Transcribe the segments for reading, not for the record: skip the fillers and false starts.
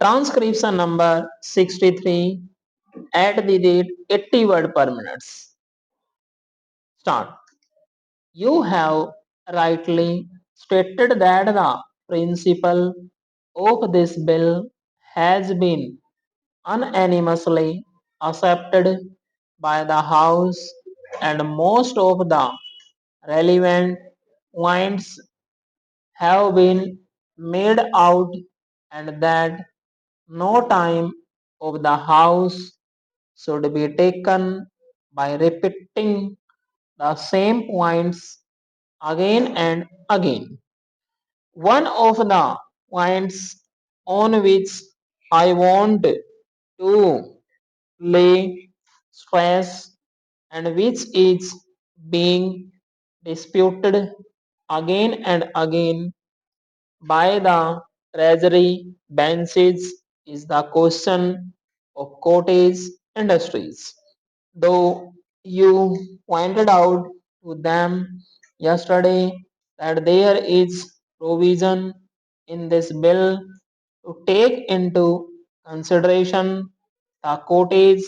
Transcription number 63 at the rate 80 word per minute. Start. You have rightly stated that the principle of this bill has been unanimously accepted by the House and most of the relevant points have been made out and that no time of the House should be taken by repeating the same points again and again. One of the points on which I want to lay stress and which is being disputed again and again by the treasury benches is the question of cottage industries. Though you pointed out to them yesterday that there is provision in this bill to take into consideration the cottage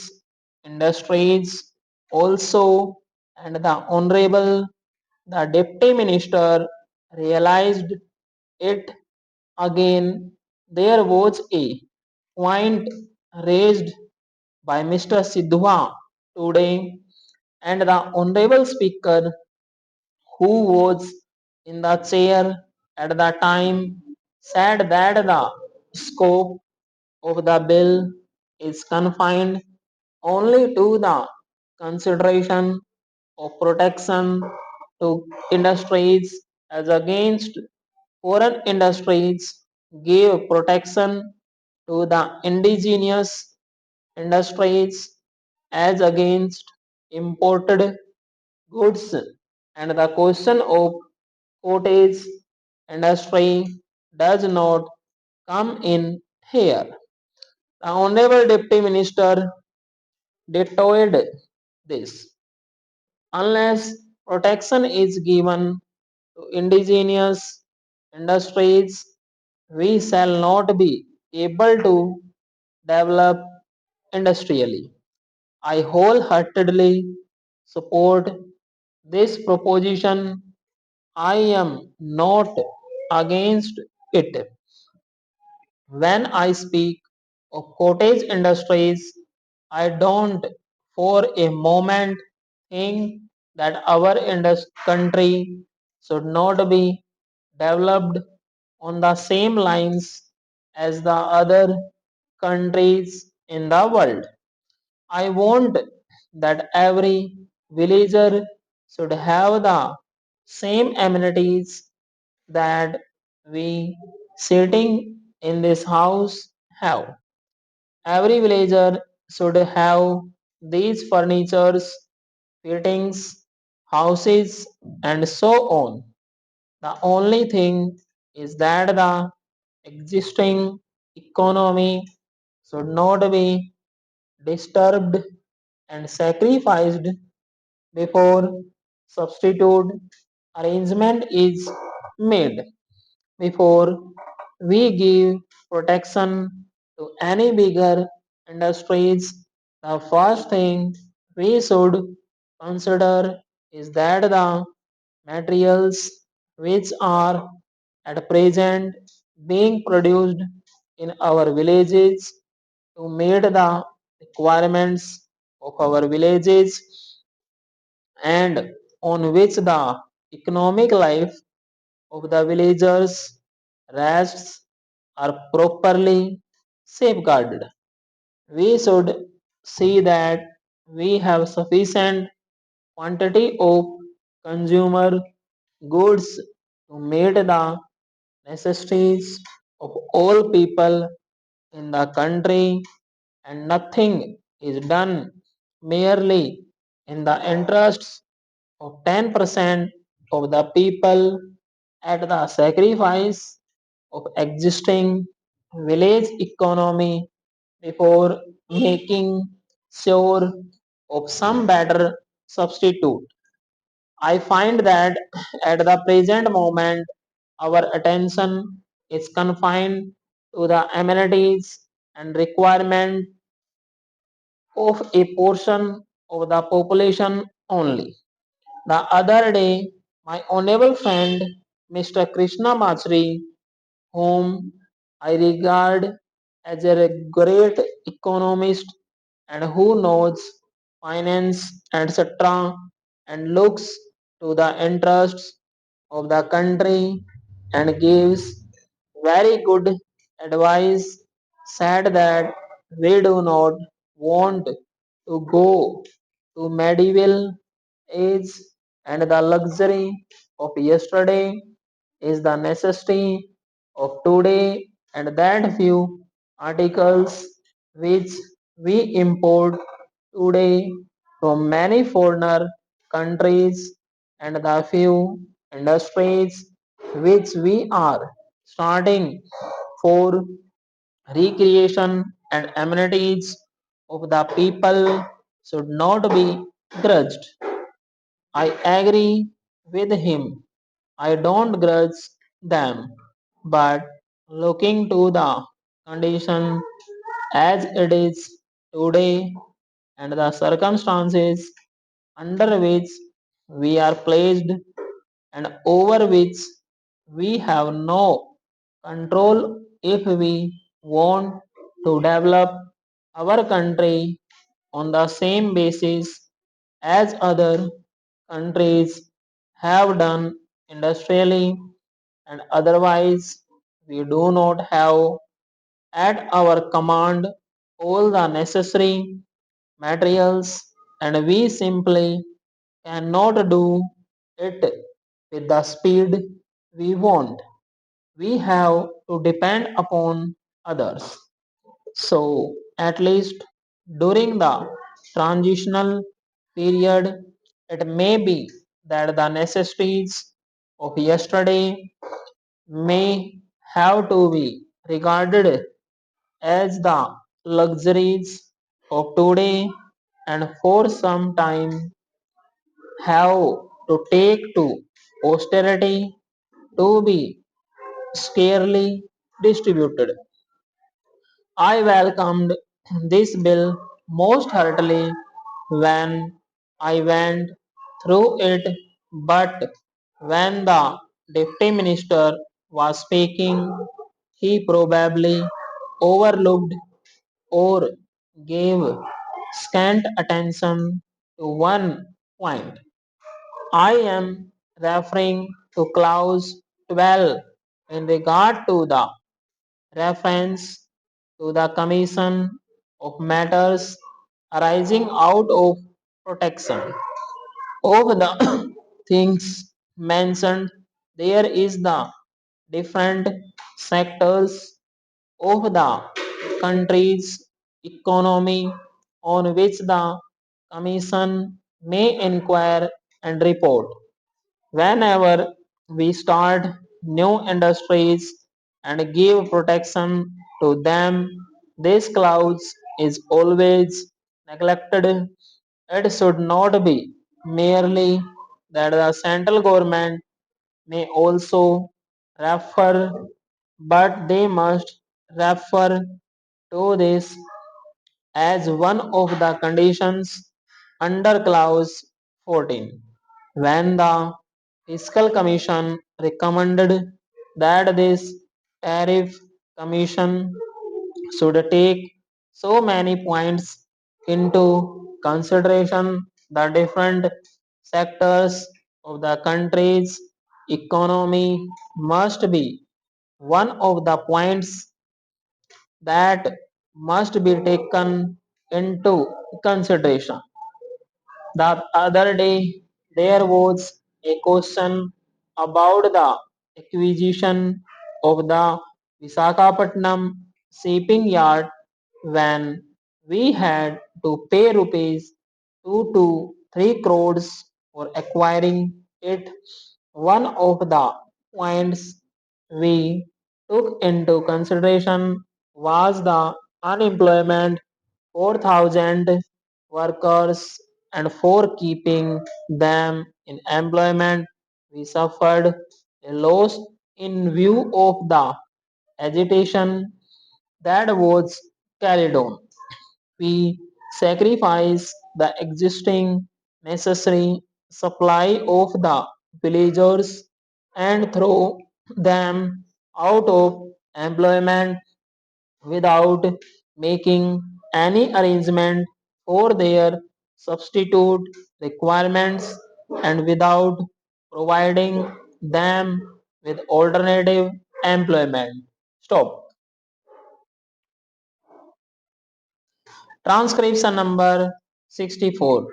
industries also, and the honorable the deputy minister realized it again. There was a point raised by Mr. Sidhwa today, and the honorable speaker who was in the chair at the time said that the scope of the bill is confined only to the consideration of protection to industries as against foreign industries, give protection to the indigenous industries as against imported goods, and the question of cottage industry does not come in here. The Honorable Deputy Minister detailed this. Unless protection is given to indigenous industries, we shall not be able to develop industrially. I wholeheartedly support this proposition. I am not against it. When I speak of cottage industries, I don't for a moment think that our country should not be developed on the same lines as the other countries in the world. I want that every villager should have the same amenities that we sitting in this house have. Every villager should have these furnitures, fittings, houses, and so on. The only thing is that the existing economy should not be disturbed and sacrificed before substitute arrangement is made. Before we give protection to any bigger industries, the first thing we should consider is that the materials which are at present being produced in our villages to meet the requirements of our villages and on which the economic life of the villagers rests are properly safeguarded. We should see that we have sufficient quantity of consumer goods to meet the necessities of all people in the country, and nothing is done merely in the interests of 10% of the people at the sacrifice of existing village economy before making sure of some better substitute. I find that at the present moment our attention is confined to the amenities and requirement of a portion of the population only. The other day, my honorable friend Mr. Krishna Machri, whom I regard as a great economist and who knows finance, etc., and looks to the interests of the country and gives very good advice, said that we do not want to go to medieval age and the luxury of yesterday is the necessity of today, and that few articles which we import today from many foreigner countries and the few industries which we are starting for recreation and amenities of the people should not be grudged. I agree with him. I don't grudge them, but looking to the condition as it is today and the circumstances under which we are placed and over which we have no control if we want to develop our country on the same basis as other countries have done industrially and otherwise we do not have at our command all the necessary materials and we simply cannot do it with the speed we want. We have to depend upon others. So, at least during the transitional period, it may be that the necessities of yesterday may have to be regarded as the luxuries of today and for some time have to take to austerity to be scarcely distributed. I welcomed this bill most heartily when I went through it, but when the Deputy Minister was speaking, he probably overlooked or gave scant attention to one point. I am referring to clause 12 in regard to the reference to the commission of matters arising out of protection. Of the things mentioned, there is the different sectors of the country's economy on which the commission may inquire and report. Whenever we start new industries and give protection to them, this clause is always neglected. It should not be merely that the central government may also refer, but they must refer to this as one of the conditions under clause 14. When the Fiscal Commission recommended that this tariff commission should take so many points into consideration, the different sectors of the country's economy must be one of the points that must be taken into consideration. The other day, there was a question about the acquisition of the Visakhapatnam shipping yard when we had to pay rupees 2 to 3 crores for acquiring it. One of the points we took into consideration was the unemployment 4,000 workers and for keeping them in employment we suffered a loss in view of the agitation that was carried on. We sacrifice the existing necessary supply of the villagers and throw them out of employment without making any arrangement for their substitute requirements and without providing them with alternative employment. Stop. Transcription number 64.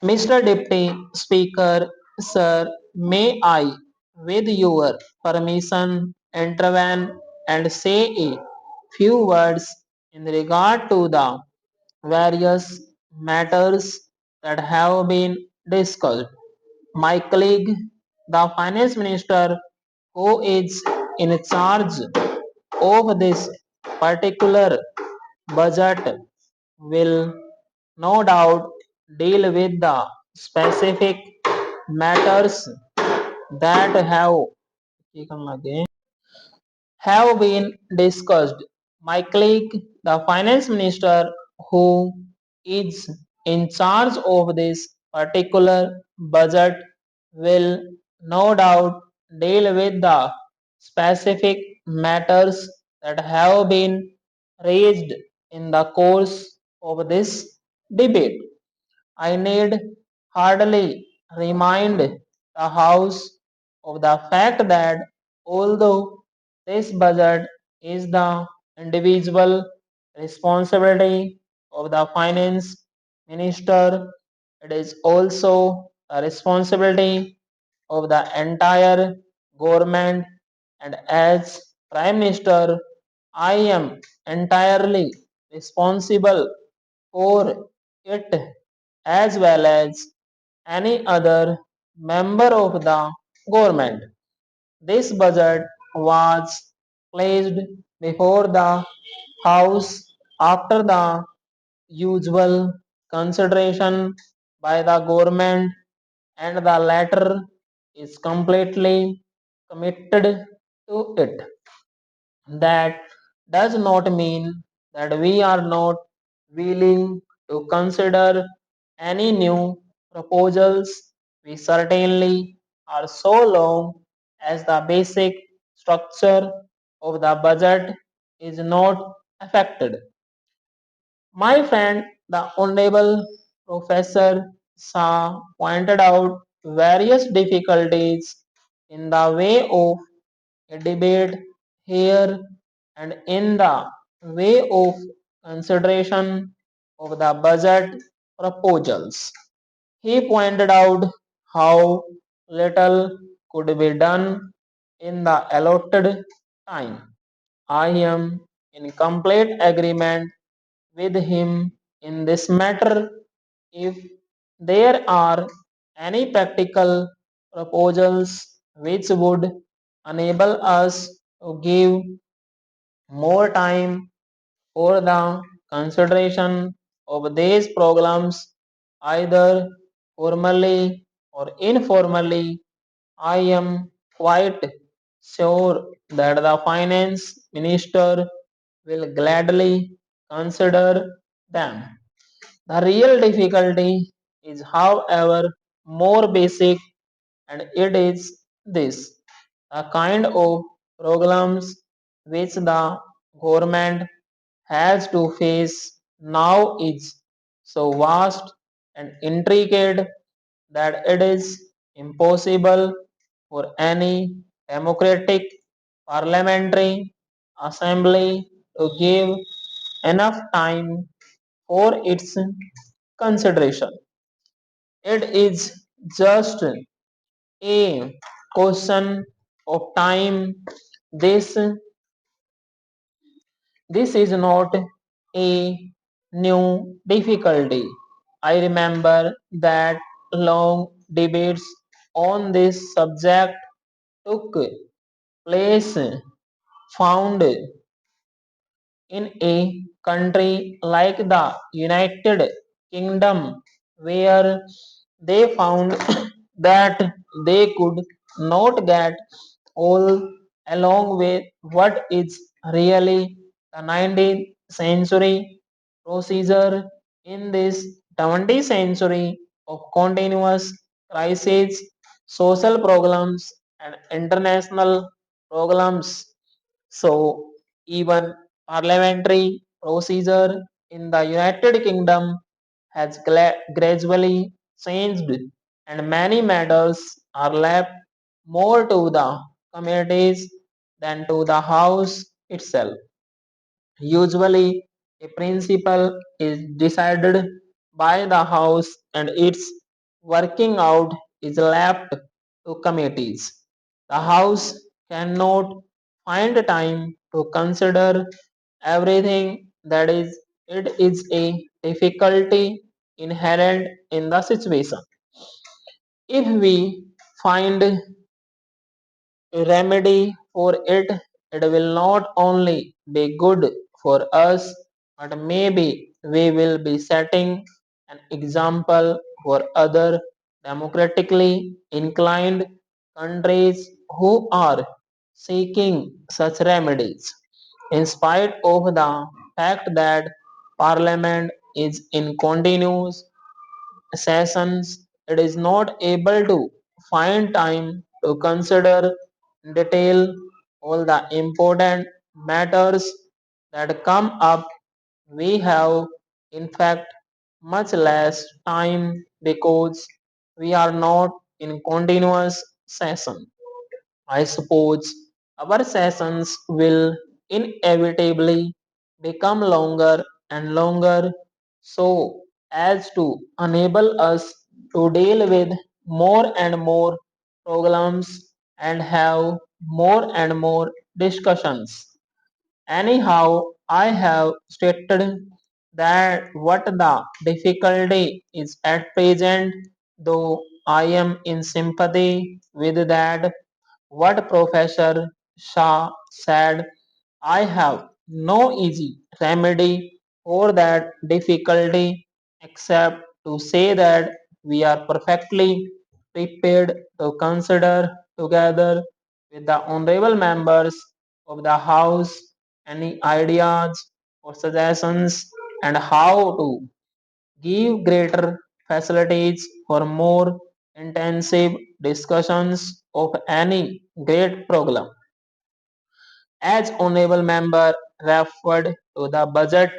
Mr. Deputy Speaker, sir, may I, with your permission, intervene and say a few words in regard to the various matters that have been discussed. My colleague, the Finance Minister, who is in charge of this particular budget, will no doubt deal with the specific matters that have been discussed. My colleague, the finance minister, who is in charge of this particular budget, will no doubt deal with the specific matters that have been raised in the course of this debate. I need hardly remind the House of the fact that although this budget is the individual responsibility of the finance minister, it is also a responsibility of the entire government, and as Prime Minister, I am entirely responsible for it as well as any other member of the government. This budget was placed before the House after the usual consideration by the government, and the latter is completely committed to it. That does not mean that we are not willing to consider any new proposals. We certainly are, so long as the basic structure of the budget is not affected. My friend, the Honorable Professor Shah pointed out various difficulties in the way of a debate here and in the way of consideration of the budget proposals. He pointed out how little could be done in the allotted time. I am in complete agreement with him in this matter. If there are any practical proposals which would enable us to give more time for the consideration of these programs, either formally or informally, I am quite sure that the finance minister will gladly consider them. The real difficulty is, however, more basic, and it is this: the kind of programs which the government has to face now is so vast and intricate that it is impossible for any democratic parliamentary assembly to give enough time for its consideration. It is just a question of time. This this is not a new difficulty. I remember that long debates on this subject took place found in a country like the United Kingdom, where they found that they could not get all along with what is really the 19th century procedure in this 20th century of continuous crises, social programs, and international programs. So, even parliamentary procedure in the United Kingdom has gradually changed, and many matters are left more to the communities than to the House itself. Usually, a principle is decided by the House and its working out is left to committees. The House cannot find time to consider everything, that is, it is a difficulty inherent in the situation. If we find remedy for it, it will not only be good for us, but maybe we will be setting an example for other democratically inclined countries who are seeking such remedies. In spite of the fact that Parliament is in continuous sessions, it is not able to find time to consider in detail all the important matters that come up. We have, in fact, much less time because we are not in continuous session. I suppose our sessions will inevitably become longer and longer so as to enable us to deal with more and more problems and have more and more discussions. Anyhow, I have stated that what the difficulty is at present, though I am in sympathy with that what Professor Shah said, I have no easy remedy for that difficulty except to say that we are perfectly prepared to consider together with the honorable members of the House any ideas or suggestions and how to give greater facilities for more intensive discussions of any great problem. As Honorable Member referred to the budget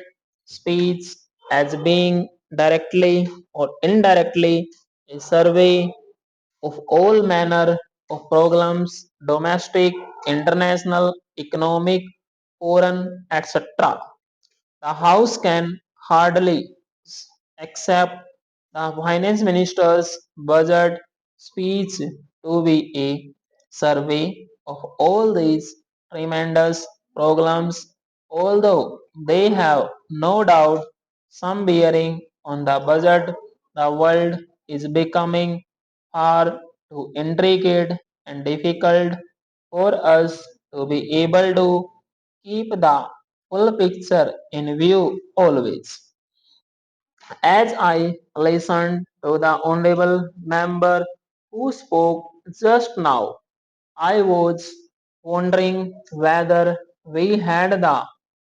speech as being directly or indirectly a survey of all manner of programs, domestic, international, economic, foreign, etc. The House can hardly accept the Finance Minister's budget speech to be a survey of all these tremendous programs, although they have no doubt some bearing on the budget. The world is becoming far too intricate and difficult for us to be able to keep the full picture in view always. As I listened to the honorable member who spoke just now, I was wondering whether we had the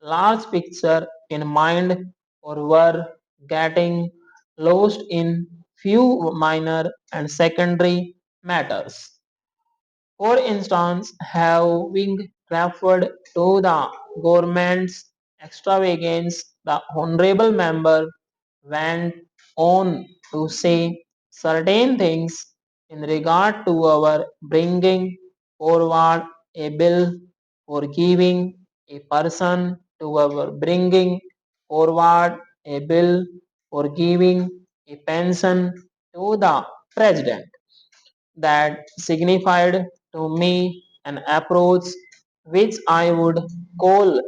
large picture in mind or were getting lost in few minor and secondary matters. For instance, having referred to the government's extravagance, the honorable member went on to say certain things in regard to our bringing forward a bill for giving a person to our bringing forward a bill for giving a pension to the president that signified to me an approach which I would call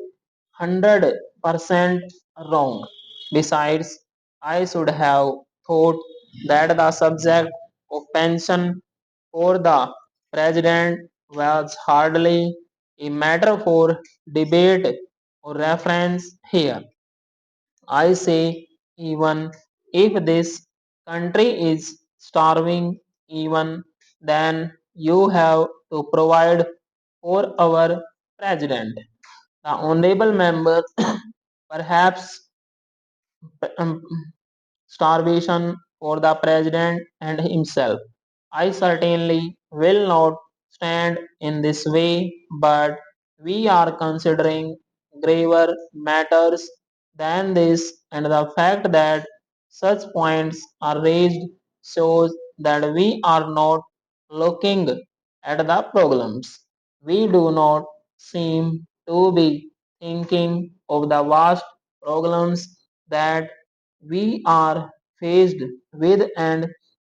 100% wrong. Besides, I should have thought that the subject of pension for the president was hardly a matter for debate or reference here. I say, even if this country is starving, even then you have to provide for our president. The honorable member, perhaps um, starvation for the president and himself. I certainly will not stand in this way, but we are considering graver matters than this, and the fact that such points are raised shows that we are not looking at the problems. We do not seem to be thinking of the vast problems that we are faced with and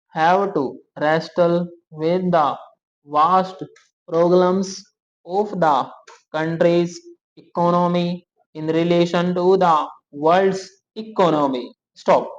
have to wrestle with the vast problems of the country's economy in relation to the world's economy. Stop.